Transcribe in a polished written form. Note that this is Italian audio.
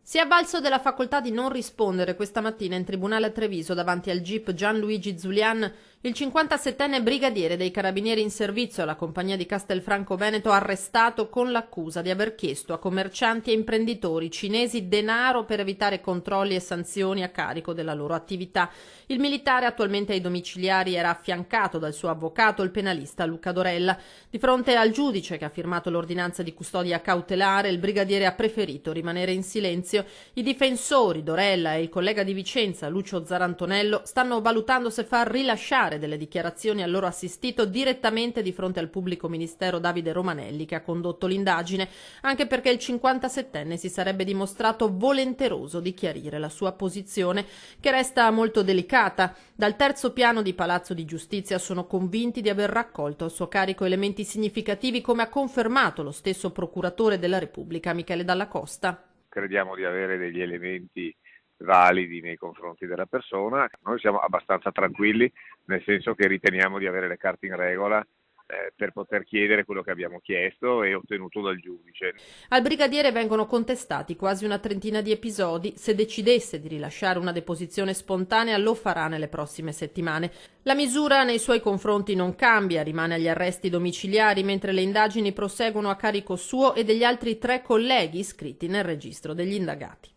Si è avvalso della facoltà di non rispondere questa mattina in tribunale a Treviso davanti al GIP Gianluigi Zulian il 57enne brigadiere dei carabinieri in servizio alla compagnia di Castelfranco Veneto arrestato con l'accusa di aver chiesto a commercianti e imprenditori cinesi denaro per evitare controlli e sanzioni a carico della loro attività. Il militare, attualmente ai domiciliari, era affiancato dal suo avvocato, il penalista Luca Dorella. Di fronte al giudice che ha firmato l'ordinanza di custodia cautelare, il brigadiere ha preferito rimanere in silenzio. I difensori, Dorella e il collega di Vicenza, Lucio Zarantonello, stanno valutando se far rilasciare delle dichiarazioni al loro assistito direttamente di fronte al pubblico ministero Davide Romanelli, che ha condotto l'indagine, anche perché il 57enne si sarebbe dimostrato volenteroso di chiarire la sua posizione, che resta molto delicata. Dal terzo piano di Palazzo di Giustizia sono convinti di aver raccolto a suo carico elementi significativi, come ha confermato lo stesso procuratore della Repubblica Michele Dalla Costa. Crediamo di avere degli elementi validi nei confronti della persona. Noi siamo abbastanza tranquilli, nel senso che riteniamo di avere le carte in regola per poter chiedere quello che abbiamo chiesto e ottenuto dal giudice. Al brigadiere vengono contestati quasi una trentina di episodi. Se decidesse di rilasciare una deposizione spontanea lo farà nelle prossime settimane. La misura nei suoi confronti non cambia, rimane agli arresti domiciliari mentre le indagini proseguono a carico suo e degli altri 3 colleghi iscritti nel registro degli indagati.